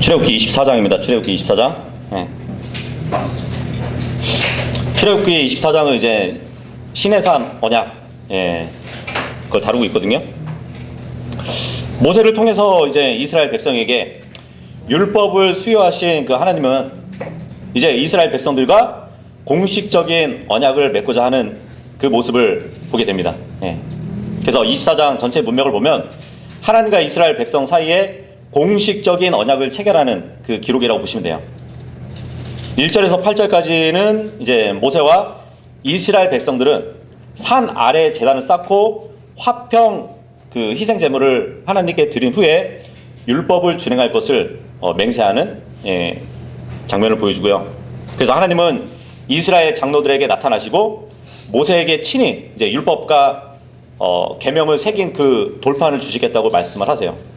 출애굽기 24장입니다. 출애굽기 24장. 네. 출애굽기 24장은 이제 시내산 언약, 그걸 다루고 있거든요. 모세를 통해서 이제 이스라엘 백성에게 율법을 수여하신 그 하나님은 이제 이스라엘 백성들과 공식적인 언약을 맺고자 하는 그 모습을 보게 됩니다. 그래서 24장 전체 문맥을 보면 하나님과 이스라엘 백성 사이에 공식적인 언약을 체결하는 그 기록이라고 보시면 돼요. 1절에서 8절까지는 이제 모세와 이스라엘 백성들은 산 아래 제단을 쌓고 화평 그 희생 제물을 하나님께 드린 후에 율법을 준행할 것을 맹세하는 장면을 보여주고요. 그래서 하나님은 이스라엘 장로들에게 나타나시고 모세에게 친히 이제 율법과 계명을 새긴 그 돌판을 주시겠다고 말씀을 하세요.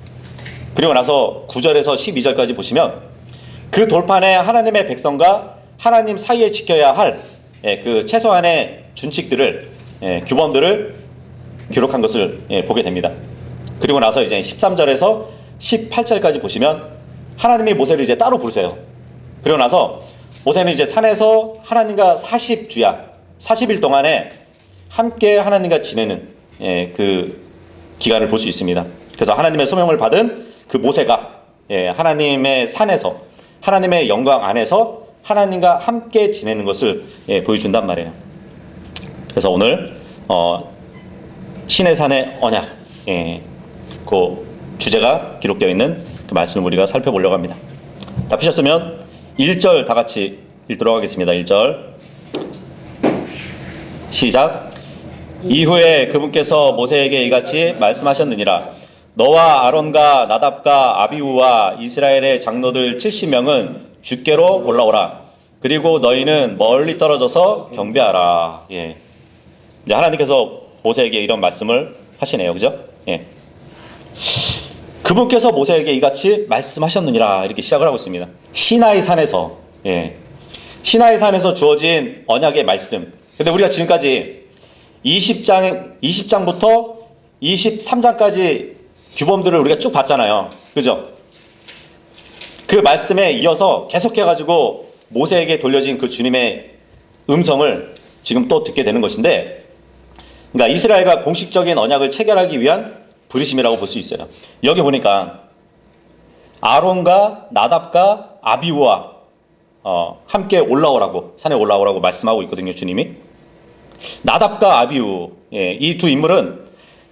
그리고 나서 9절에서 12절까지 보시면 그 돌판에 하나님의 백성과 하나님 사이에 지켜야 할 그 최소한의 준칙들을 규범들을 기록한 것을 보게 됩니다. 그리고 나서 이제 13절에서 18절까지 보시면 하나님이 모세를 이제 따로 부르세요. 그리고 나서 모세는 이제 산에서 하나님과 40주야 40일 동안에 함께 하나님과 지내는 그 기간을 볼 수 있습니다. 그래서 하나님의 소명을 받은 그 모세가 하나님의 산에서 하나님의 영광 안에서 하나님과 함께 지내는 것을 보여준단 말이에요. 그래서 오늘 신의 산의 언약, 그 주제가 기록되어 있는 그 말씀을 우리가 살펴보려고 합니다. 다 피셨으면 1절 다 같이 읽도록 하겠습니다. 1절 시작. 이후에 그분께서 모세에게 이같이 말씀하셨느니라. 너와 아론과 나답과 아비후와 이스라엘의 장로들 70명은 주께로 올라오라. 그리고 너희는 멀리 떨어져서 경배하라. 이제 하나님께서 모세에게 이런 말씀을 하시네요. 그죠? 그분께서 모세에게 이같이 말씀하셨느니라. 이렇게 시작을 하고 있습니다. 시나이 산에서, 시나이 산에서 주어진 언약의 말씀. 근데 우리가 지금까지 20장부터 23장까지 규범들을 우리가 쭉 봤잖아요. 그죠? 그 말씀에 이어서 계속해가지고 모세에게 돌려진 그 주님의 음성을 지금 또 듣게 되는 것인데, 그러니까 이스라엘과 공식적인 언약을 체결하기 위한 부르심이라고 볼 수 있어요. 여기 보니까 아론과 나답과 아비후와 함께 올라오라고, 산에 올라오라고 말씀하고 있거든요. 주님이. 나답과 아비후, 이 두 인물은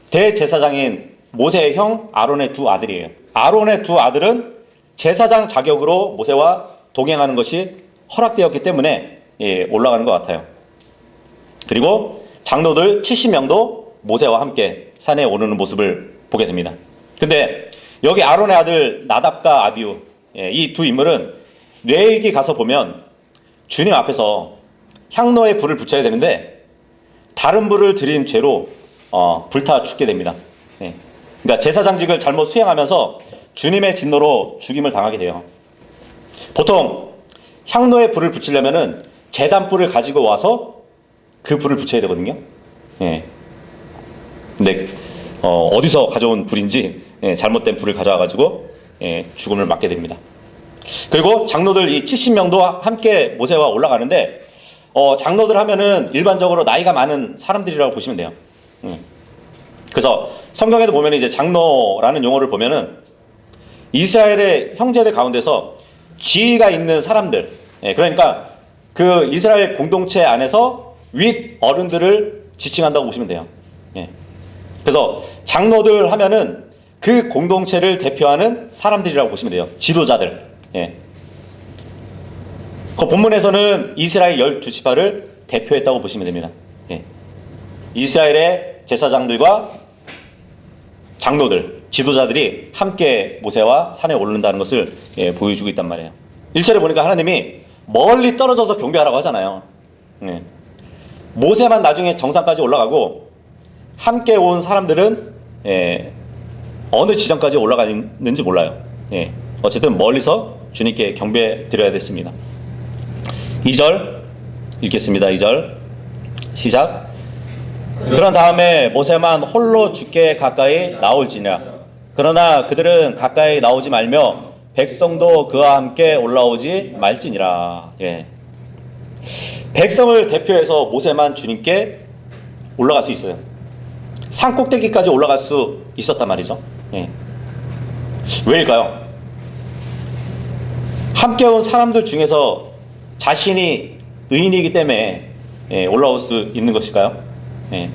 대제사장인 모세의 형 아론의 두 아들이에요. 아론의 두 아들은 제사장 자격으로 모세와 동행하는 것이 허락되었기 때문에 올라가는 것 같아요. 그리고 장로들 70명도 모세와 함께 산에 오르는 모습을 보게 됩니다. 근데 여기 아론의 아들 나답과 아비후, 이 두 인물은 레위기 가서 보면 주님 앞에서 향로에 불을 붙여야 되는데 다른 불을 들인 죄로 불타 죽게 됩니다. 그러니까 제사장직을 잘못 수행하면서 주님의 진노로 죽임을 당하게 돼요. 보통 향로에 불을 붙이려면은 제단불을 가지고 와서 그 불을 붙여야 되거든요. 근데 어디서 가져온 불인지 잘못된 불을 가져와 가지고 죽음을 맞게 됩니다. 그리고 장로들 이 70명도 함께 모세와 올라가는데 장로들 하면은 일반적으로 나이가 많은 사람들이라고 보시면 돼요. 그래서 성경에도 보면 이제 장로라는 용어를 보면은 이스라엘의 형제들 가운데서 지위가 있는 사람들, 그러니까 그 이스라엘 공동체 안에서 윗 어른들을 지칭한다고 보시면 돼요. 그래서 장로들 하면은 그 공동체를 대표하는 사람들이라고 보시면 돼요. 지도자들. 그 본문에서는 이스라엘 12지파를 대표했다고 보시면 됩니다. 이스라엘의 제사장들과 장로들, 지도자들이 함께 모세와 산에 오른다는 것을 보여주고 있단 말이에요. 1절에 보니까 하나님이 멀리 떨어져서 경배하라고 하잖아요. 모세만 나중에 정상까지 올라가고 함께 온 사람들은 어느 지점까지 올라가는지 몰라요. 어쨌든 멀리서 주님께 경배 드려야 됐습니다. 2절 읽겠습니다. 2절 시작. 그런 다음에 모세만 홀로 주께 가까이 나올지냐. 그러나 그들은 가까이 나오지 말며 백성도 그와 함께 올라오지 말지니라. 예. 백성을 대표해서 모세만 주님께 올라갈 수 있어요. 산 꼭대기까지 올라갈 수 있었단 말이죠. 예. 왜일까요? 함께 온 사람들 중에서 자신이 의인이기 때문에 올라올 수 있는 것일까요? 예.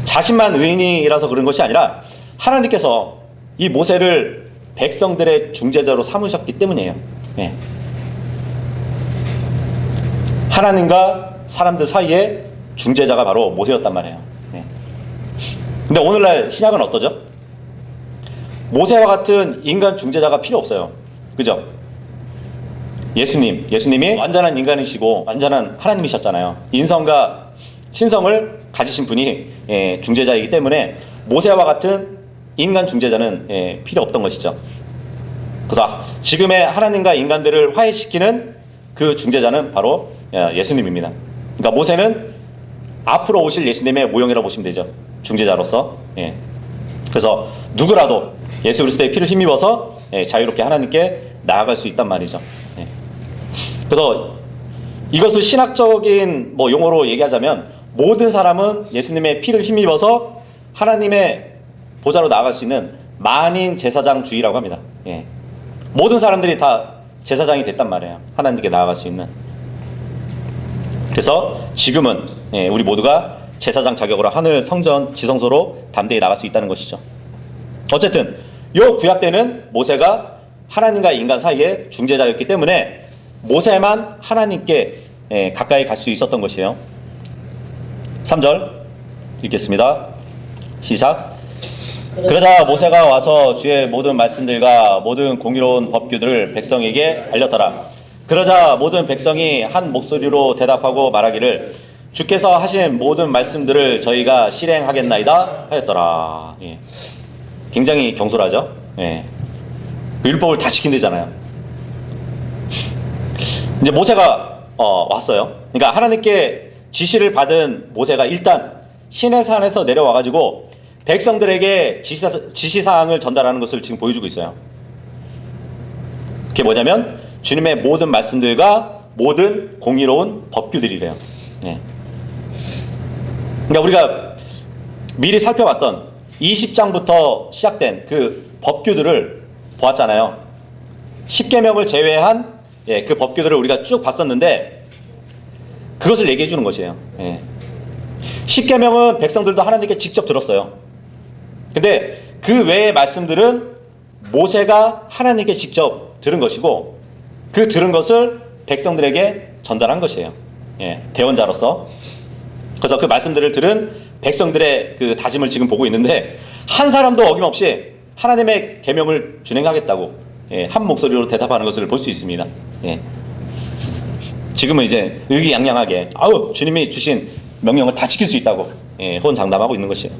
자신만 의인이라서 그런 것이 아니라 하나님께서 이 모세를 백성들의 중재자로 삼으셨기 때문이에요. 예. 하나님과 사람들 사이에 중재자가 바로 모세였단 말이에요. 예. 근데 오늘날 신약은 어떠죠? 모세와 같은 인간 중재자가 필요 없어요. 그죠? 예수님이 완전한 인간이시고 완전한 하나님이셨잖아요. 인성과 신성을 가지신 분이 중재자이기 때문에 모세와 같은 인간 중재자는 필요 없던 것이죠. 그래서 지금의 하나님과 인간들을 화해시키는 그 중재자는 바로 예수님입니다. 그러니까 모세는 앞으로 오실 예수님의 모형이라고 보시면 되죠. 중재자로서. 그래서 누구라도 예수 그리스도의 피를 힘입어서 자유롭게 하나님께 나아갈 수 있단 말이죠. 그래서 이것을 신학적인 용어로 얘기하자면 모든 사람은 예수님의 피를 힘입어서 하나님의 보좌로 나아갈 수 있는 만인 제사장주의라고 합니다. 모든 사람들이 다 제사장이 됐단 말이에요. 하나님께 나아갈 수 있는. 그래서 지금은 우리 모두가 제사장 자격으로 하늘 성전 지성소로 담대히 나갈 수 있다는 것이죠. 어쨌든 이 구약 때는 모세가 하나님과 인간 사이에 중재자였기 때문에 모세만 하나님께 가까이 갈 수 있었던 것이에요. 3절 읽겠습니다. 시작. 그러자 모세가 와서 주의 모든 말씀들과 모든 공의로운 법규들을 백성에게 알렸더라. 그러자 모든 백성이 한 목소리로 대답하고 말하기를 주께서 하신 모든 말씀들을 저희가 실행하겠나이다 하였더라. 굉장히 경솔하죠. 그 율법을 다 지킨대잖아요. 이제 모세가 왔어요. 그러니까 하나님께 지시를 받은 모세가 일단 시내산에서 내려와가지고 백성들에게 지시사항을 전달하는 것을 지금 보여주고 있어요. 그게 뭐냐면 주님의 모든 말씀들과 모든 공의로운 법규들이래요. 그러니까 우리가 미리 살펴봤던 20장부터 시작된 그 법규들을 보았잖아요. 10계명을 제외한 그 법규들을 우리가 쭉 봤었는데 그것을 얘기해 주는 것이에요. 10계명은 백성들도 하나님께 직접 들었어요. 근데 그 외의 말씀들은 모세가 하나님께 직접 들은 것이고 그 들은 것을 백성들에게 전달한 것이에요. 대언자로서. 그래서 그 말씀들을 들은 백성들의 그 다짐을 지금 보고 있는데 한 사람도 어김없이 하나님의 계명을 준행하겠다고 한 목소리로 대답하는 것을 볼 수 있습니다. 지금은 이제 의기양양하게 주님이 주신 명령을 다 지킬 수 있다고 호언장담하고 있는 것이에요.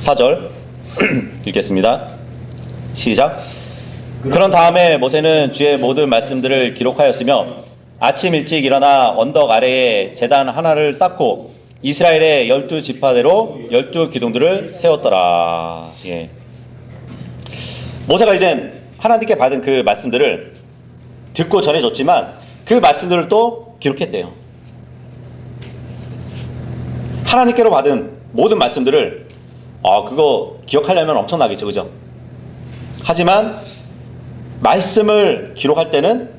4절 읽겠습니다. 시작. 그런 다음에 모세는 주의 모든 말씀들을 기록하였으며 아침 일찍 일어나 언덕 아래에 제단 하나를 쌓고 이스라엘의 12지파대로 12기둥들을 세웠더라. 모세가 이제 하나님께 받은 그 말씀들을 듣고 전해줬지만 그 말씀들을 또 기록했대요. 하나님께로 받은 모든 말씀들을 그거 기억하려면 엄청나겠죠, 그죠? 하지만 말씀을 기록할 때는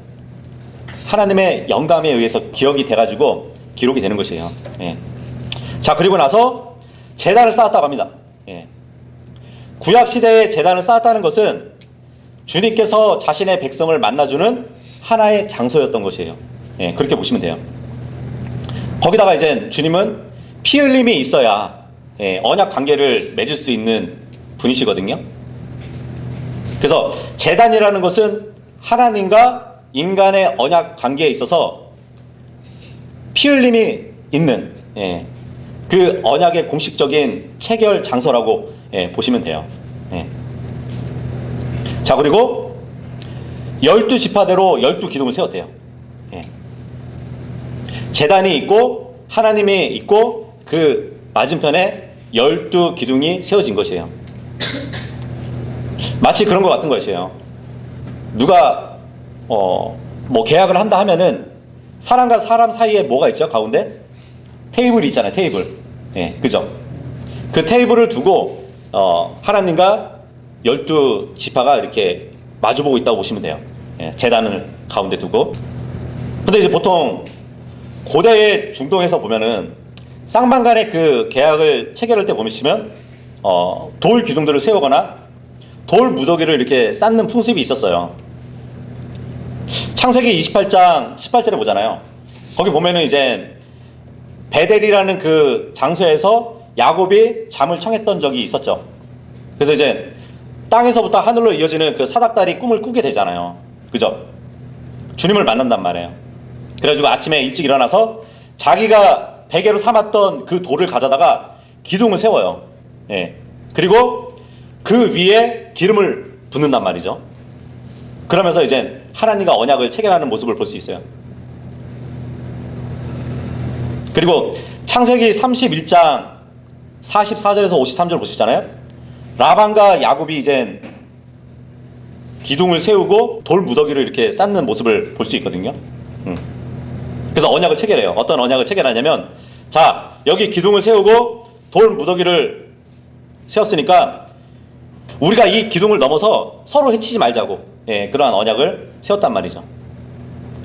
하나님의 영감에 의해서 기억이 돼가지고 기록이 되는 것이에요. 자, 그리고 나서 제단을 쌓았다고 합니다. 구약 시대에 제단을 쌓았다는 것은 주님께서 자신의 백성을 만나주는 하나의 장소였던 것이에요. 그렇게 보시면 돼요. 거기다가 이제 주님은 피 흘림이 있어야 언약 관계를 맺을 수 있는 분이시거든요. 그래서 제단이라는 것은 하나님과 인간의 언약 관계에 있어서 피 흘림이 있는 그 언약의 공식적인 체결 장소라고 보시면 돼요. 자, 그리고 12지파대로 12기둥을 세웠대요. 제단이 있고 하나님이 있고 그 맞은편에 12기둥이 세워진 것이에요. 마치 그런 것 같은 것이에요. 누가 뭐 계약을 한다 하면은 사람과 사람 사이에 뭐가 있죠? 가운데 테이블이 있잖아요. 테이블. 예, 그죠? 그 테이블을 두고 하나님과 12지파가 이렇게 마주보고 있다고 보시면 돼요. 예, 제단을 가운데 두고. 근데 이제 보통 고대의 중동에서 보면은 쌍방 간의 그 계약을 체결할 때 보시면 돌 기둥들을 세우거나 돌 무더기를 이렇게 쌓는 풍습이 있었어요. 창세기 28장 18절에 보잖아요. 거기 보면은 이제 베델이라는 그 장소에서 야곱이 잠을 청했던 적이 있었죠. 그래서 이제 땅에서부터 하늘로 이어지는 그 사닥다리 꿈을 꾸게 되잖아요. 그죠? 주님을 만난단 말이에요. 그래가지고 아침에 일찍 일어나서 자기가 베개로 삼았던 그 돌을 가져다가 기둥을 세워요. 예. 그리고 그 위에 기름을 붓는단 말이죠. 그러면서 이제 하나님과 언약을 체결하는 모습을 볼 수 있어요. 그리고 창세기 31장 44절에서 53절 보시잖아요. 라반과 야곱이 이제 기둥을 세우고 돌 무더기를 이렇게 쌓는 모습을 볼 수 있거든요. 그래서 언약을 체결해요. 어떤 언약을 체결하냐면, 자, 여기 기둥을 세우고 돌 무더기를 세웠으니까 우리가 이 기둥을 넘어서 서로 해치지 말자고, 예, 그러한 언약을 세웠단 말이죠.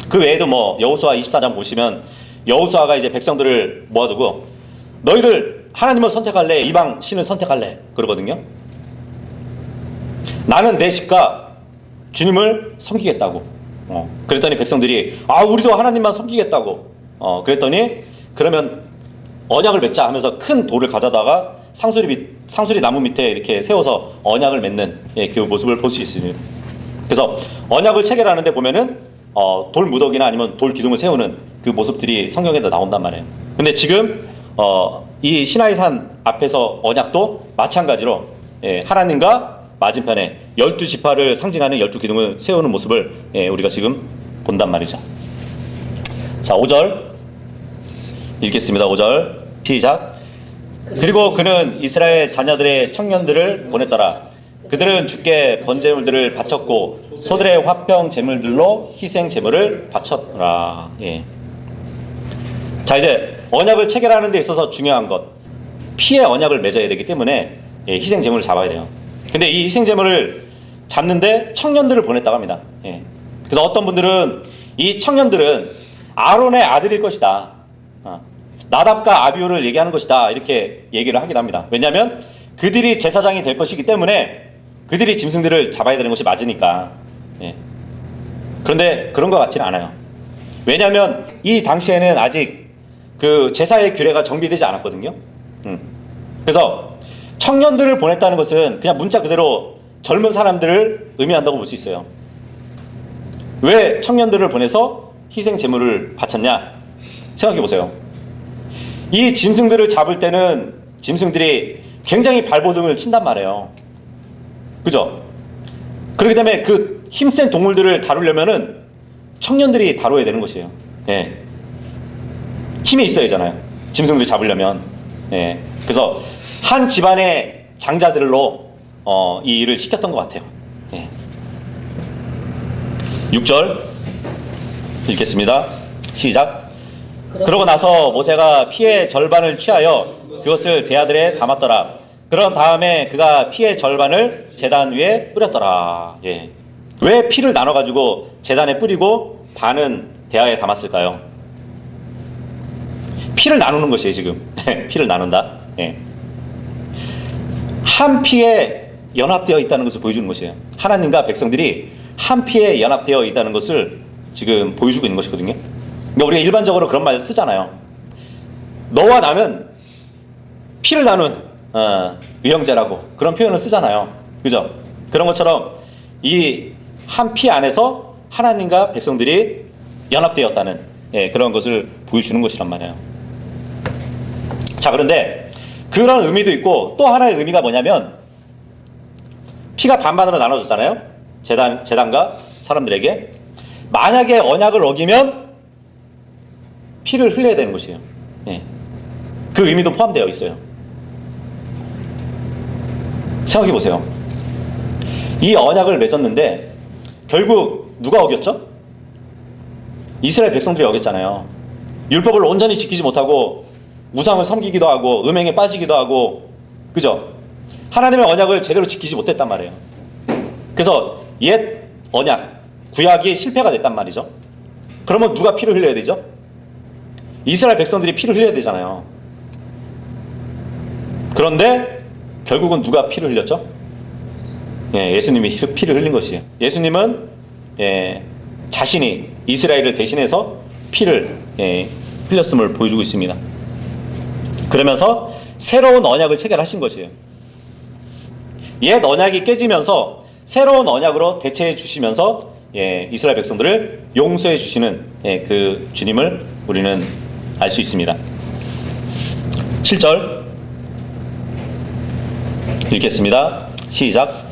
그 외에도 뭐 여호수아 24장 보시면 여호수아가 이제 백성들을 모아두고 너희들 하나님을 선택할래, 이방 신을 선택할래 그러거든요. 나는 내 집과 주님을 섬기겠다고. 그랬더니 백성들이 우리도 하나님만 섬기겠다고. 그랬더니 그러면 언약을 맺자 하면서 큰 돌을 가져다가 상수리 나무 밑에 이렇게 세워서 언약을 맺는, 예, 그 모습을 볼 수 있습니다. 그래서 언약을 체결하는데 보면은 돌 무더기나 아니면 돌 기둥을 세우는 그 모습들이 성경에도 나온단 말이에요. 근데 지금 이 시나이산 앞에서 언약도 마찬가지로, 예, 하나님과 맞은편에 12지파를 상징하는 12기둥을 세우는 모습을, 예, 우리가 지금 본단 말이죠. 자, 5절 읽겠습니다. 5절 시작. 그리고 그는 이스라엘 자녀들의 청년들을 보냈더라. 그들은 주께 번제물들을 바쳤고 소들의 화평 제물들로 희생 제물을 바쳤더라. 예. 자, 이제 언약을 체결하는 데 있어서 중요한 것, 피의 언약을 맺어야 되기 때문에, 예, 희생 제물을 잡아야 돼요. 근데 이 희생 제물을 잡는데 청년들을 보냈다고 합니다. 예. 그래서 어떤 분들은 이 청년들은 아론의 아들일 것이다, 나답과 아비후를 얘기하는 것이다, 이렇게 얘기를 하기도 합니다. 왜냐하면 그들이 제사장이 될 것이기 때문에 그들이 짐승들을 잡아야 되는 것이 맞으니까. 예. 그런데 그런 것 같지는 않아요. 왜냐하면 이 당시에는 아직 그 제사의 규례가 정비되지 않았거든요. 그래서 청년들을 보냈다는 것은 그냥 문자 그대로 젊은 사람들을 의미한다고 볼 수 있어요. 왜 청년들을 보내서 희생 제물을 바쳤냐 생각해 보세요. 이 짐승들을 잡을 때는 짐승들이 굉장히 발버둥을 친단 말이에요. 그죠? 그렇기 때문에 그 힘센 동물들을 다루려면은 청년들이 다뤄야 되는 것이에요. 예. 힘이 있어야 하잖아요. 짐승들을 잡으려면. 예. 그래서 한 집안의 장자들로 이 일을 시켰던 것 같아요. 예. 6절 읽겠습니다. 시작. 그러고 나서 모세가 피의 절반을 취하여 그것을 대야들에 담았더라. 그런 다음에 그가 피의 절반을 제단 위에 뿌렸더라. 예. 왜 피를 나눠가지고 제단에 뿌리고 반은 대야에 담았을까요? 피를 나누는 것이에요, 지금. 피를 나눈다. 예. 한 피에 연합되어 있다는 것을 보여주는 것이에요. 하나님과 백성들이 한 피에 연합되어 있다는 것을 지금 보여주고 있는 것이거든요. 그러니까 우리가 일반적으로 그런 말 쓰잖아요. 너와 나는 피를 나눈 의형제라고 그런 표현을 쓰잖아요. 그죠? 그런 것처럼 이 한 피 안에서 하나님과 백성들이 연합되었다는, 예, 그런 것을 보여주는 것이란 말이에요. 자, 그런데 그런 의미도 있고 또 하나의 의미가 뭐냐면 피가 반반으로 나눠졌잖아요. 제단과 사람들에게. 만약에 언약을 어기면 피를 흘려야 되는 것이에요. 예. 그 의미도 포함되어 있어요. 생각해 보세요. 이 언약을 맺었는데 결국 누가 어겼죠? 이스라엘 백성들이 어겼잖아요. 율법을 온전히 지키지 못하고 우상을 섬기기도 하고 음행에 빠지기도 하고, 그죠? 하나님의 언약을 제대로 지키지 못했단 말이에요. 그래서 옛 언약, 구약이 실패가 됐단 말이죠. 그러면 누가 피를 흘려야 되죠? 이스라엘 백성들이 피를 흘려야 되잖아요. 그런데 결국은 누가 피를 흘렸죠? 예수님이 피를 흘린 것이에요. 예수님은 자신이 이스라엘을 대신해서 피를 흘렸음을 보여주고 있습니다. 그러면서 새로운 언약을 체결하신 것이에요. 옛 언약이 깨지면서 새로운 언약으로 대체해 주시면서 이스라엘 백성들을 용서해 주시는 그 주님을 우리는 알 수 있습니다. 7절 읽겠습니다. 시작.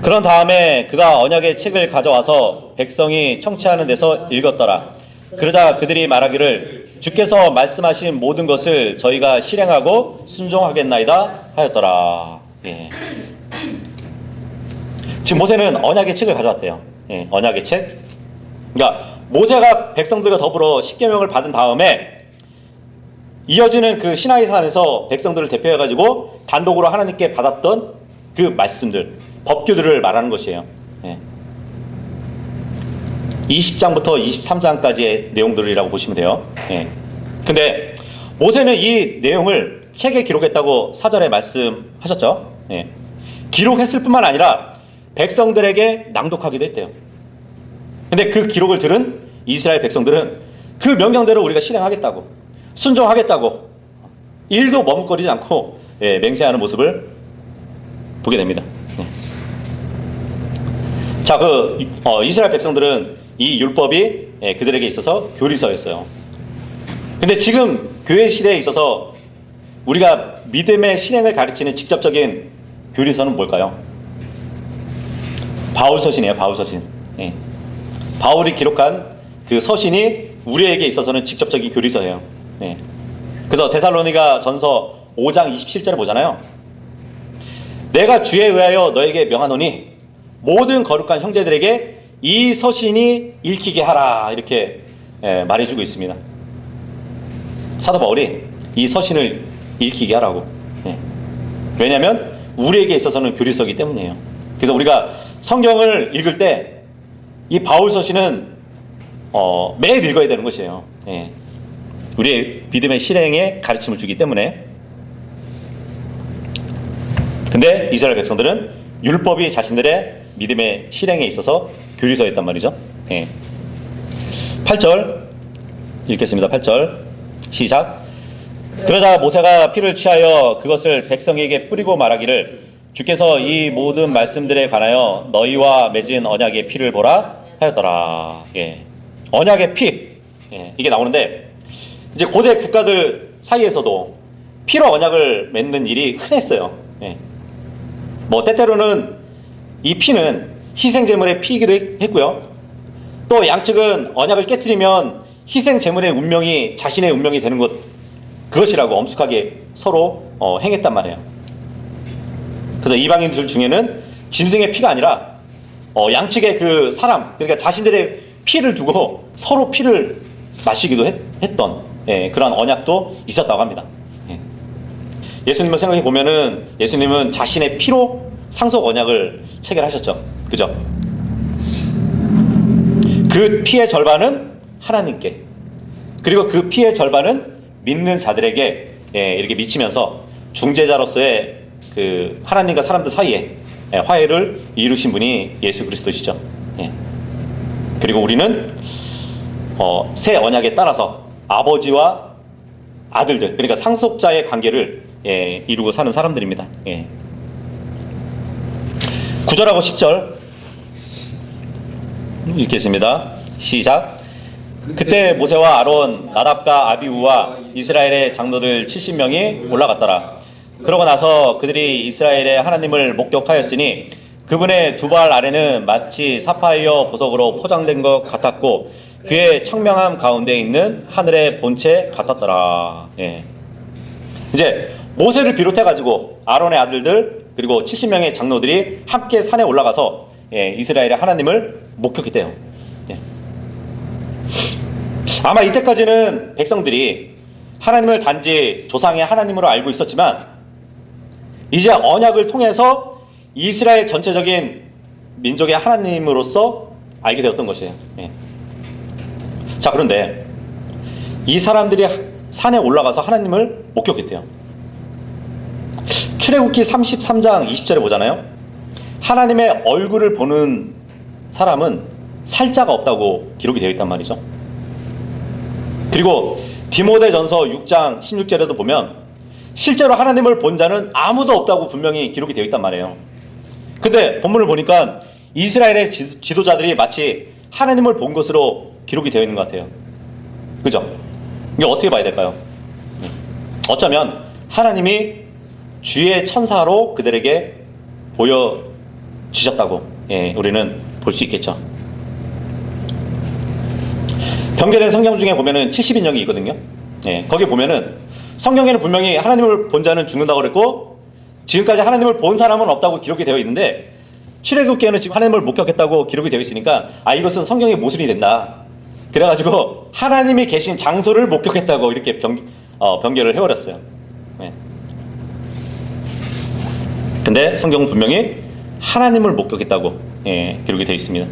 그런 다음에 그가 언약의 책을 가져와서 백성이 청취하는 데서 읽었더라. 그러자 그들이 말하기를 주께서 말씀하신 모든 것을 저희가 실행하고 순종하겠나이다 하였더라. 지금 모세는 언약의 책을 가져왔대요. 언약의 책. 그러니까 모세가 백성들과 더불어 십계명을 받은 다음에 이어지는 그 시나이 산에서 백성들을 대표해가지고 단독으로 하나님께 받았던 그 말씀들, 법규들을 말하는 것이에요. 20장부터 23장까지의 내용들이라고 보시면 돼요. 근데 모세는 이 내용을 책에 기록했다고 4절에 말씀하셨죠. 기록했을 뿐만 아니라 백성들에게 낭독하기도 했대요. 근데 그 기록을 들은 이스라엘 백성들은 그 명령대로 우리가 실행하겠다고, 순종하겠다고, 일도 머뭇거리지 않고 맹세하는 모습을 보게 됩니다. 자, 이스라엘 백성들은 이 율법이 그들에게 있어서 교리서였어요. 근데 지금 교회 시대에 있어서 우리가 믿음의 실행을 가르치는 직접적인 교리서는 뭘까요? 바울 서신이에요. 바울 서신. 바울이 기록한 그 서신이 우리에게 있어서는 직접적인 교리서예요. 그래서 데살로니가 전서 5장 27절에 보잖아요. 내가 주에 의하여 너에게 명하노니 모든 거룩한 형제들에게 이 서신이 읽히게 하라, 이렇게 말해주고 있습니다. 사도 바울이 이 서신을 읽히게 하라고. 왜냐하면 우리에게 있어서는 교리서이기 때문이에요. 그래서 우리가 성경을 읽을 때 이 바울 서신은 매일 읽어야 되는 것이에요. 우리의 믿음의 실행에 가르침을 주기 때문에. 근데 이스라엘 백성들은 율법이 자신들의 믿음의 실행에 있어서 교리서였단 말이죠. 8절 읽겠습니다. 8절 시작. 그러자 모세가 피를 취하여 그것을 백성에게 뿌리고 말하기를 주께서 이 모든 말씀들에 관하여 너희와 맺은 언약의 피를 보라 하였더라. 언약의 피, 이게 나오는데 이제 고대 국가들 사이에서도 피로 언약을 맺는 일이 흔했어요. 뭐 때때로는 이 피는 희생 제물의 피이기도 했고요. 또 양측은 언약을 깨트리면 희생 제물의 운명이 자신의 운명이 되는 것, 그것이라고 엄숙하게 서로 행했단 말이에요. 그래서 이방인들 중에는 짐승의 피가 아니라 양측의 그 사람, 그러니까 자신들의 피를 두고 서로 피를 마시기도 했던 그런 언약도 있었다고 합니다. 예수님을 생각해 보면은 예수님은 자신의 피로 상속 언약을 체결하셨죠. 그죠? 그 피의 절반은 하나님께, 그리고 그 피의 절반은 믿는 자들에게 이렇게 미치면서 중재자로서의 그 하나님과 사람들 사이에 화해를 이루신 분이 예수 그리스도시죠. 그리고 우리는 새 언약에 따라서 아버지와 아들들, 그러니까 상속자의 관계를 이루고 사는 사람들입니다. 9절하고 10절 읽겠습니다. 시작. 그때 모세와 아론, 나답과 아비후와 이스라엘의 장로들 70명이 올라갔더라. 그러고 나서 그들이 이스라엘의 하나님을 목격하였으니 그분의 두 발 아래는 마치 사파이어 보석으로 포장된 것 같았고 그의 청명함 가운데 있는 하늘의 본체 같았더라. 이제 모세를 비롯해가지고 아론의 아들들 그리고 70명의 장로들이 함께 산에 올라가서 이스라엘의 하나님을 목격했대요. 예. 아마 이때까지는 백성들이 하나님을 단지 조상의 하나님으로 알고 있었지만 이제 언약을 통해서 이스라엘 전체적인 민족의 하나님으로서 알게 되었던 것이에요. 예. 자, 그런데 이 사람들이 산에 올라가서 하나님을 목격했대요. 출애굽기 33장 20절에 보잖아요. 하나님의 얼굴을 보는 사람은 살자가 없다고 기록이 되어 있단 말이죠. 그리고 디모데전서 6장 16절에도 보면 실제로 하나님을 본 자는 아무도 없다고 분명히 기록이 되어 있단 말이에요. 근데 본문을 보니까 이스라엘의 지도자들이 마치 하나님을 본 것으로 기록이 되어 있는 것 같아요. 그죠? 이게 어떻게 봐야 될까요? 어쩌면 하나님이 주의 천사로 그들에게 보여주셨다고 우리는 볼 수 있겠죠. 변개된 성경 중에 보면은 70인역이 있거든요. 거기 보면은 성경에는 분명히 하나님을 본 자는 죽는다고 그랬고 지금까지 하나님을 본 사람은 없다고 기록이 되어 있는데 출애굽기에는 지금 하나님을 목격했다고 기록이 되어 있으니까 이것은 성경의 모순이 된다. 그래가지고 하나님이 계신 장소를 목격했다고 이렇게 변개를 해버렸어요. 근데 성경은 분명히 하나님을 목격했다고 기록이 되어 있습니다.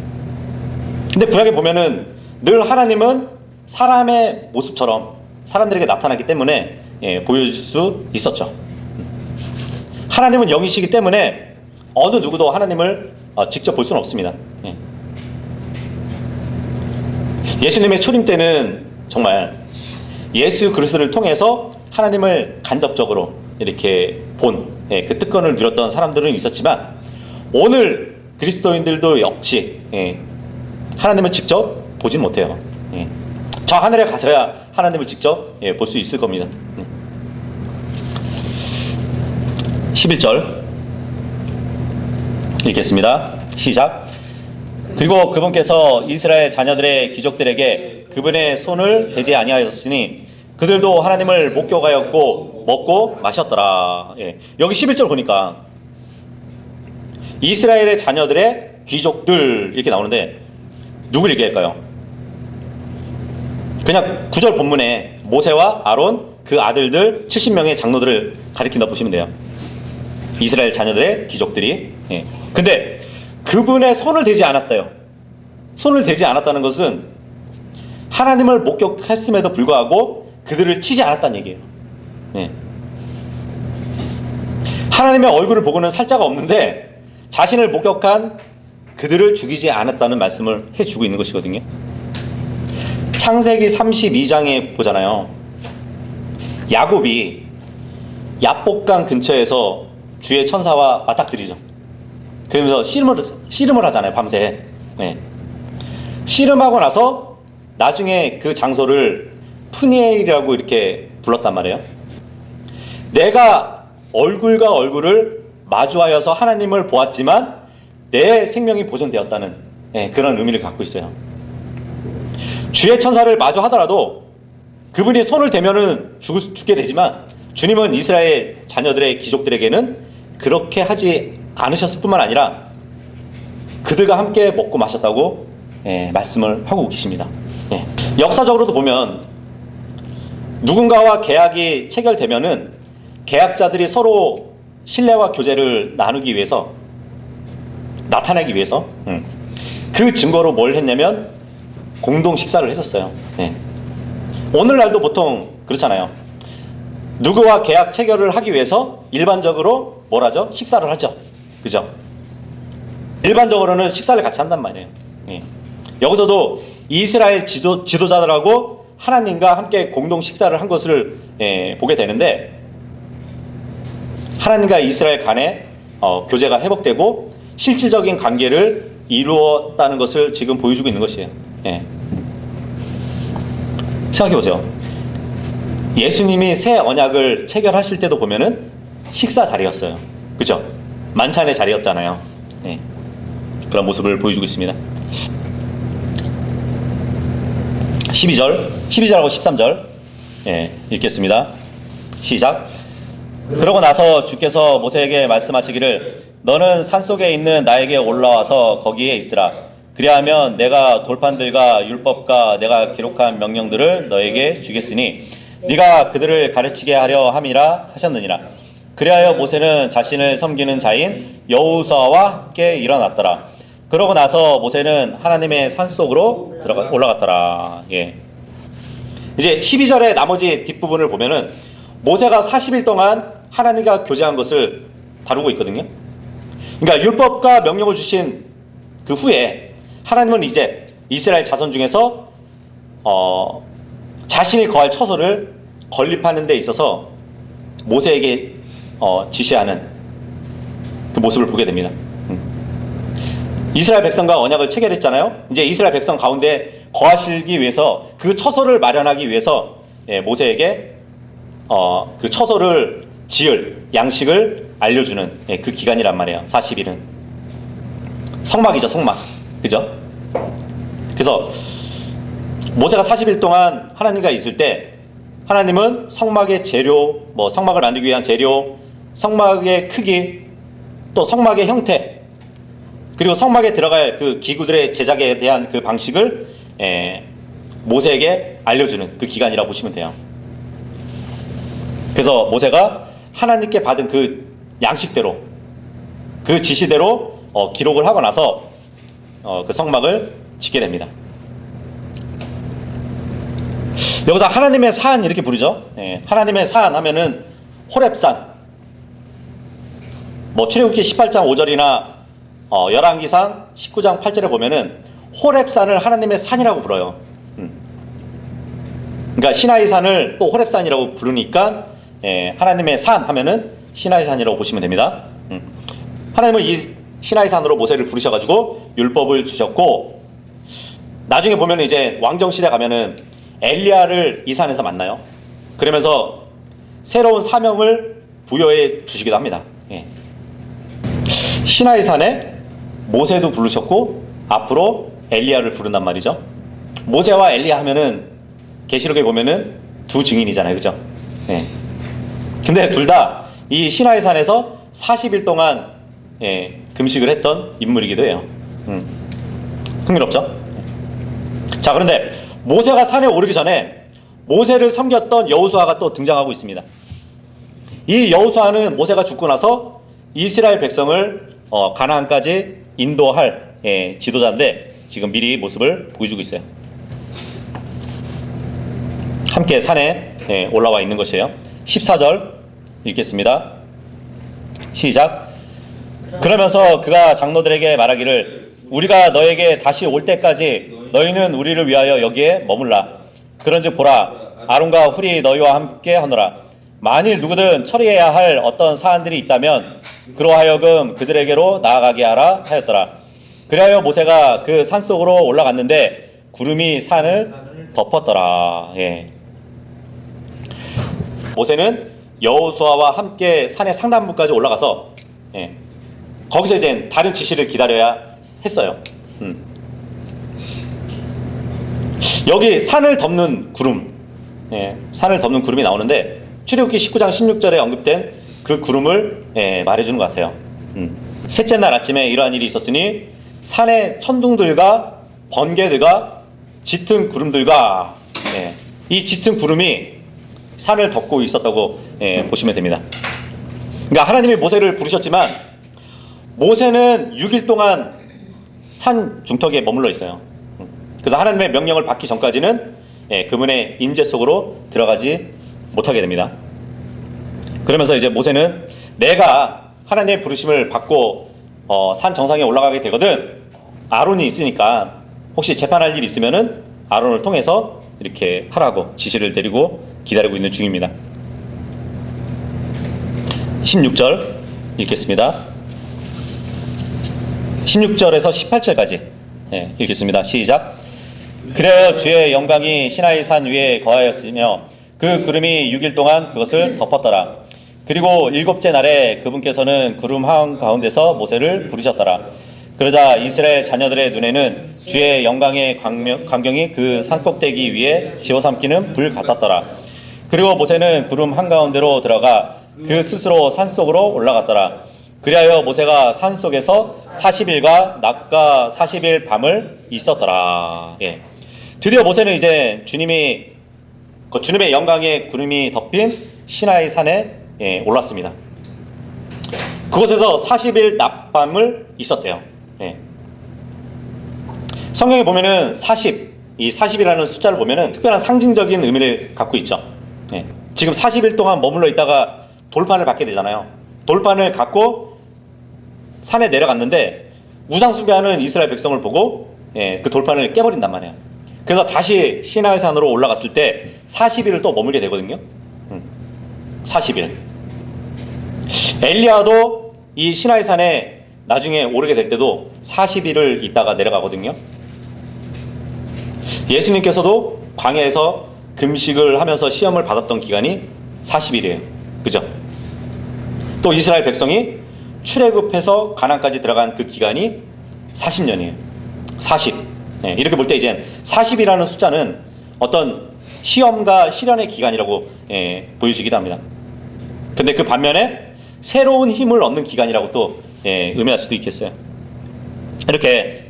근데 구약에 보면은 늘 하나님은 사람의 모습처럼 사람들에게 나타나기 때문에 보여줄 수 있었죠. 하나님은 영이시기 때문에 어느 누구도 하나님을 직접 볼 수는 없습니다. 예수님의 초림 때는 정말 예수 그리스도를 통해서 하나님을 간접적으로 이렇게 본 그 특권을 누렸던 사람들은 있었지만 오늘 그리스도인들도 역시 하나님을 직접 보진 못해요. 저 하늘에 가서야 하나님을 직접 볼 수 있을 겁니다. 11절 읽겠습니다. 시작. 그리고 그분께서 이스라엘 자녀들의 귀족들에게 그분의 손을 대지 아니하였으니 그들도 하나님을 목격하였고 먹고 마셨더라. 여기 11절 보니까 이스라엘의 자녀들의 귀족들 이렇게 나오는데 누굴 얘기할까요? 그냥 9절 본문에 모세와 아론 그 아들들 70명의 장로들을 가리킨다 보시면 돼요. 이스라엘 자녀들의 귀족들이. 근데 그분의 손을 대지 않았대요. 손을 대지 않았다는 것은 하나님을 목격했음에도 불구하고 그들을 치지 않았다는 얘기예요. 하나님의 얼굴을 보고는 살자가 없는데 자신을 목격한 그들을 죽이지 않았다는 말씀을 해주고 있는 것이거든요. 창세기 32장에 보잖아요. 야곱이 야복강 근처에서 주의 천사와 맞닥뜨리죠. 그러면서 씨름을 하잖아요. 밤새. 씨름하고 나서 나중에 그 장소를 푸니엘이라고 이렇게 불렀단 말이에요. 내가 얼굴과 얼굴을 마주하여서 하나님을 보았지만 내 생명이 보존되었다는 그런 의미를 갖고 있어요. 주의 천사를 마주하더라도 그분이 손을 대면은 죽게 되지만 주님은 이스라엘 자녀들의 귀족들에게는 그렇게 하지 않으셨을 뿐만 아니라 그들과 함께 먹고 마셨다고 말씀을 하고 계십니다. 역사적으로도 보면 누군가와 계약이 체결되면은 계약자들이 서로 신뢰와 교제를 나누기 위해서 나타내기 위해서 그 증거로 뭘 했냐면 공동 식사를 했었어요. 오늘날도 보통 그렇잖아요. 누구와 계약 체결을 하기 위해서 일반적으로 뭘 하죠? 식사를 하죠. 그죠? 일반적으로는 식사를 같이 한단 말이에요. 여기서도 이스라엘 지도자들하고 하나님과 함께 공동 식사를 한 것을 보게 되는데 하나님과 이스라엘 간에 교제가 회복되고 실질적인 관계를 이루었다는 것을 지금 보여주고 있는 것이에요. 생각해보세요. 예수님이 새 언약을 체결하실 때도 보면은 식사 자리였어요. 그죠? 만찬의 자리였잖아요. 그런 모습을 보여주고 있습니다. 12절하고 13절 읽겠습니다. 시작. 그러고 나서 주께서 모세에게 말씀하시기를 너는 산속에 있는 나에게 올라와서 거기에 있으라. 그리하면 내가 돌판들과 율법과 내가 기록한 명령들을 너에게 주겠으니 네가 그들을 가르치게 하려 함이라 하셨느니라. 그리하여 모세는 자신을 섬기는 자인 여호수아와 함께 일어났더라. 그러고 나서 모세는 하나님의 산속으로 올라갔더라. 예. 이제 12절의 나머지 뒷부분을 보면은 모세가 40일 동안 하나님과 교제한 것을 다루고 있거든요. 그러니까 율법과 명령을 주신 그 후에 하나님은 이제 이스라엘 자손 중에서 자신이 거할 처소를 건립하는 데 있어서 모세에게 지시하는 그 모습을 보게 됩니다. 이스라엘 백성과 언약을 체결했잖아요. 이제 이스라엘 백성 가운데 거하시기 위해서 그 처소를 마련하기 위해서 모세에게 그 처소를 지을 양식을 알려주는 그 기간이란 말이에요. 40일은 성막이죠. 성막. 그죠? 그래서 모세가 40일 동안 하나님과 있을 때 하나님은 성막의 재료, 성막을 만들기 위한 재료, 성막의 크기, 또 성막의 형태, 그리고 성막에 들어갈 그 기구들의 제작에 대한 그 방식을 모세에게 알려주는 그 기간이라고 보시면 돼요. 그래서 모세가 하나님께 받은 그 양식대로, 그 지시대로 기록을 하고 나서 그 성막을 짓게 됩니다. 여기서 하나님의 산 이렇게 부르죠. 하나님의 산 하면은 호렙산. 출애굽기 18장 5절이나 열왕기상 19장 8절에 보면은 호렙산을 하나님의 산이라고 불러요. 그러니까 시나이산을 또 호렙산이라고 부르니까 하나님의 산 하면은 시나이산이라고 보시면 됩니다. 하나님은 이 시나이산으로 모세를 부르셔가지고 율법을 주셨고, 나중에 보면 이제 왕정시대 가면은 엘리야를 이 산에서 만나요. 그러면서 새로운 사명을 부여해 주시기도 합니다. 시나이산에 모세도 부르셨고 앞으로 엘리야를 부른단 말이죠. 모세와 엘리야 하면은 계시록에 보면은 두 증인이잖아요. 그죠? 근데 둘 다 이 시나이산에서 40일 동안 금식을 했던 인물이기도 해요. 흥미롭죠? 자, 그런데 모세가 산에 오르기 전에 모세를 섬겼던 여호수아가 또 등장하고 있습니다. 이 여호수아는 모세가 죽고 나서 이스라엘 백성을 가나안까지 인도할 지도자인데 지금 미리 모습을 보여주고 있어요. 함께 산에 올라와 있는 것이에요. 14절 읽겠습니다. 시작. 그러면서 그가 장로들에게 말하기를 우리가 너에게 다시 올 때까지 너희는 우리를 위하여 여기에 머물라. 그런즉 보라, 아론과 훌이 너희와 함께 하노라. 만일 누구든 처리해야 할 어떤 사안들이 있다면 그로 하여금 그들에게로 나아가게 하라 하였더라. 그리하여 모세가 그 산속으로 올라갔는데 구름이 산을 덮었더라. 모세는 여호수아와 함께 산의 상단부까지 올라가서 거기서 이제 다른 지시를 기다려야 했어요. 여기 산을 덮는 구름, 산을 덮는 구름이 나오는데 출애굽기 19장 16절에 언급된 그 구름을 말해주는 것 같아요. 셋째 날 아침에 이러한 일이 있었으니 산의 천둥들과 번개들과 짙은 구름들과 이 짙은 구름이 산을 덮고 있었다고 보시면 됩니다. 그러니까 하나님이 모세를 부르셨지만 모세는 6일 동안 산 중턱에 머물러 있어요. 그래서 하나님의 명령을 받기 전까지는 그분의 임재 속으로 들어가지 못하게 됩니다. 그러면서 이제 모세는 내가 하나님의 부르심을 받고 산 정상에 올라가게 되거든 아론이 있으니까 혹시 재판할 일이 있으면은 아론을 통해서 이렇게 하라고 지시를 내리고 기다리고 있는 중입니다. 16절 읽겠습니다. 16절에서 18절까지 읽겠습니다. 시작. 그래야 주의 영광이 시나이산 위에 거하였으며 그 구름이 6일 동안 그것을 덮었더라. 그리고 7째 날에 그분께서는 구름 한가운데서 모세를 부르셨더라. 그러자 이스라엘 자녀들의 눈에는 주의 영광의 광경이 그 산꼭대기 위에 지어삼키는 불 같았더라. 그리고 모세는 구름 한가운데로 들어가 그 스스로 산속으로 올라갔더라. 그리하여 모세가 산 속에서 40일과 낮과 40일 밤을 있었더라. 예. 드디어 모세는 이제 주님의 영광의 구름이 덮인 시나이 산에 올랐습니다. 그곳에서 40일 낮밤을 있었대요. 예. 성경에 보면은 이 40이라는 숫자를 보면은 특별한 상징적인 의미를 갖고 있죠. 예. 지금 40일 동안 머물러 있다가 돌판을 받게 되잖아요. 돌판을 갖고 산에 내려갔는데 우상숭배하는 이스라엘 백성을 보고 그 돌판을 깨버린단 말이에요. 그래서 다시 시나이 산으로 올라갔을 때 40일을 또 머물게 되거든요. 40일. 엘리야도 이 시나이 산에 나중에 오르게 될 때도 40일을 있다가 내려가거든요. 예수님께서도 광야에서 금식을 하면서 시험을 받았던 기간이 40일이에요. 그죠? 또 이스라엘 백성이 출애굽해서 가나안까지 들어간 그 기간이 40년이에요. 40. 이렇게 볼 때 이제 40이라는 숫자는 어떤 시험과 시련의 기간이라고 보여지기도 합니다. 근데 그 반면에 새로운 힘을 얻는 기간이라고 또 의미할 수도 있겠어요. 이렇게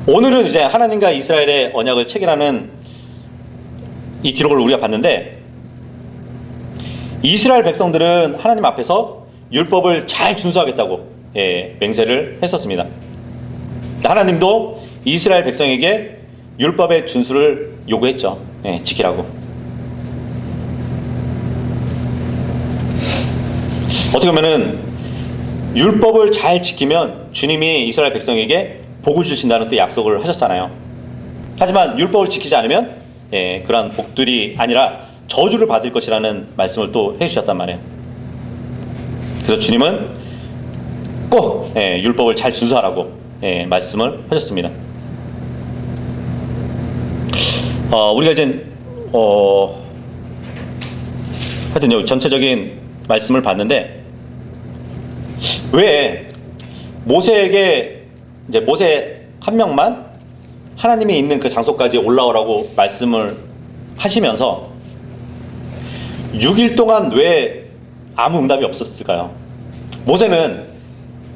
오늘은 이제 하나님과 이스라엘의 언약을 체결하는 이 기록을 우리가 봤는데, 이스라엘 백성들은 하나님 앞에서 율법을 잘 준수하겠다고 맹세를 했었습니다. 하나님도 이스라엘 백성에게 율법의 준수를 요구했죠. 지키라고. 어떻게 보면은 율법을 잘 지키면 주님이 이스라엘 백성에게 복을 주신다는 또 약속을 하셨잖아요. 하지만 율법을 지키지 않으면 그러한 복들이 아니라 저주를 받을 것이라는 말씀을 또 해주셨단 말이에요. 그래서 주님은 꼭 율법을 잘 준수하라고 말씀을 하셨습니다. 우리가 이제 하여튼 전체적인 말씀을 봤는데, 왜 모세에게 이제 모세 한 명만 하나님이 있는 그 장소까지 올라오라고 말씀을 하시면서 6일 동안 왜 아무 응답이 없었을까요? 모세는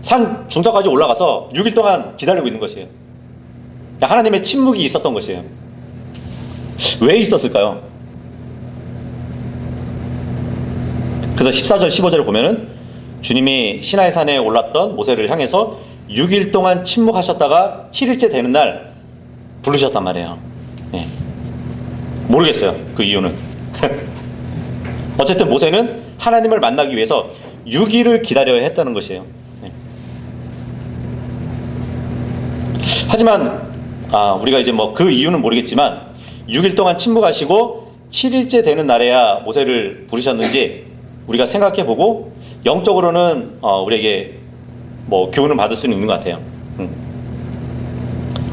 산 중턱까지 올라가서 6일 동안 기다리고 있는 것이에요. 하나님의 침묵이 있었던 것이에요. 왜 있었을까요? 그래서 14절 15절을 보면은 주님이 시나이 산에 올랐던 모세를 향해서 6일 동안 침묵하셨다가 7일째 되는 날 부르셨단 말이에요. 모르겠어요, 그 이유는. 어쨌든 모세는 하나님을 만나기 위해서 6일을 기다려야 했다는 것이에요. 하지만 우리가 이제 뭐 그 이유는 모르겠지만 6일 동안 침묵하시고 7일째 되는 날에야 모세를 부르셨는지 우리가 생각해보고 영적으로는 우리에게 뭐 교훈을 받을 수는 있는 것 같아요.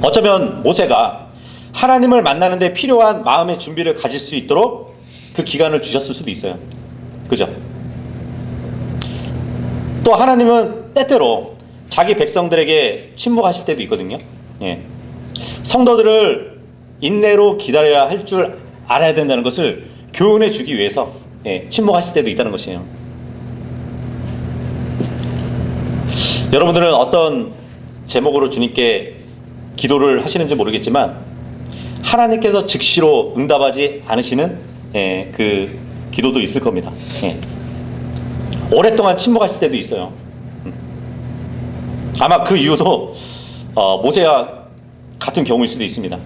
어쩌면 모세가 하나님을 만나는데 필요한 마음의 준비를 가질 수 있도록 그 기간을 주셨을 수도 있어요. 그죠? 또 하나님은 때때로 자기 백성들에게 침묵하실 때도 있거든요. 성도들을 인내로 기다려야 할 줄 알아야 된다는 것을 교훈해 주기 위해서 침묵하실 때도 있다는 것이에요. 여러분들은 어떤 제목으로 주님께 기도를 하시는지 모르겠지만 하나님께서 즉시로 응답하지 않으시는 그 기도도 있을 겁니다. 오랫동안 침묵하실 때도 있어요. 아마 그 이유도 모세와 같은 경우일 수도 있습니다.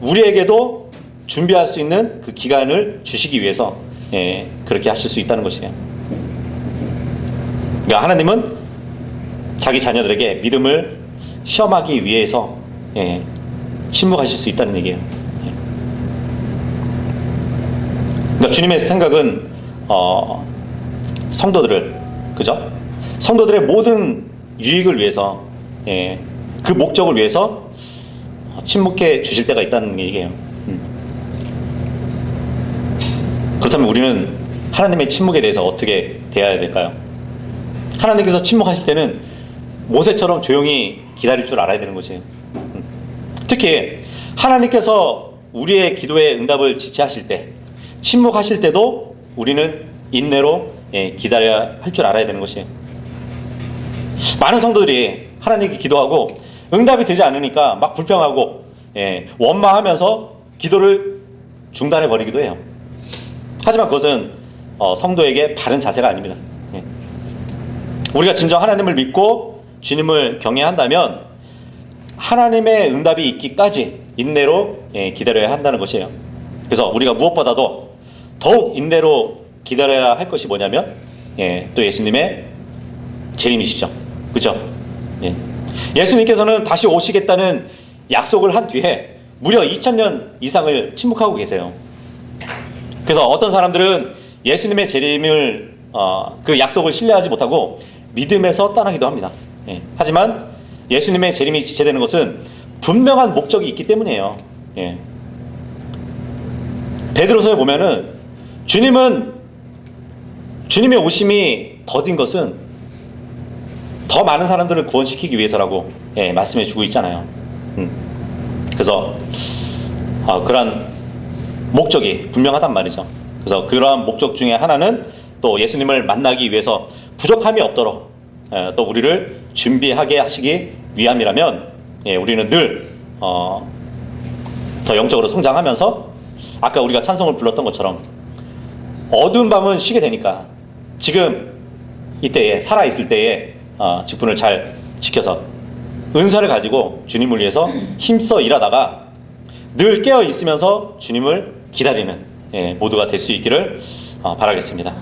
우리에게도 준비할 수 있는 그 기간을 주시기 위해서 그렇게 하실 수 있다는 것이에요. 그러니까 하나님은 자기 자녀들에게 믿음을 시험하기 위해서 침묵하실 수 있다는 얘기예요. 그러니까 주님의 생각은 성도들을, 그죠? 성도들의 모든 유익을 위해서, 그 목적을 위해서 침묵해 주실 때가 있다는 얘기예요. 그렇다면 우리는 하나님의 침묵에 대해서 어떻게 대해야 될까요? 하나님께서 침묵하실 때는 모세처럼 조용히 기다릴 줄 알아야 되는 것이에요. 특히 하나님께서 우리의 기도에 응답을 지체하실 때, 침묵하실 때도 우리는 인내로 기다려야 할 줄 알아야 되는 것이에요. 많은 성도들이 하나님께 기도하고 응답이 되지 않으니까 막 불평하고 원망하면서 기도를 중단해 버리기도 해요. 하지만 그것은 성도에게 바른 자세가 아닙니다. 우리가 진정 하나님을 믿고 주님을 경외한다면 하나님의 응답이 있기까지 인내로 기다려야 한다는 것이에요. 그래서 우리가 무엇보다도 더욱 인내로 기다려야 할 것이 뭐냐면 또 예수님의 재림이시죠. 그렇죠? 예수님께서는 다시 오시겠다는 약속을 한 뒤에 무려 2000년 이상을 침묵하고 계세요. 그래서 어떤 사람들은 예수님의 재림을 그 약속을 신뢰하지 못하고 믿음에서 떠나기도 합니다. 하지만 예수님의 재림이 지체되는 것은 분명한 목적이 있기 때문이에요. 베드로서에 보면은 주님의 오심이 더딘 것은 더 많은 사람들을 구원시키기 위해서라고 말씀해 주고 있잖아요. 그래서 그러한 목적이 분명하단 말이죠. 그래서 그러한 목적 중에 하나는 또 예수님을 만나기 위해서 부족함이 없도록 또 우리를 준비하게 하시기 위함이라면 우리는 늘 더 영적으로 성장하면서 아까 우리가 찬송을 불렀던 것처럼 어두운 밤은 쉬게 되니까 지금 이때에 살아있을 때에 직분을 잘 지켜서 은사를 가지고 주님을 위해서 힘써 일하다가 늘 깨어 있으면서 주님을 기다리는 모두가 될 수 있기를 바라겠습니다.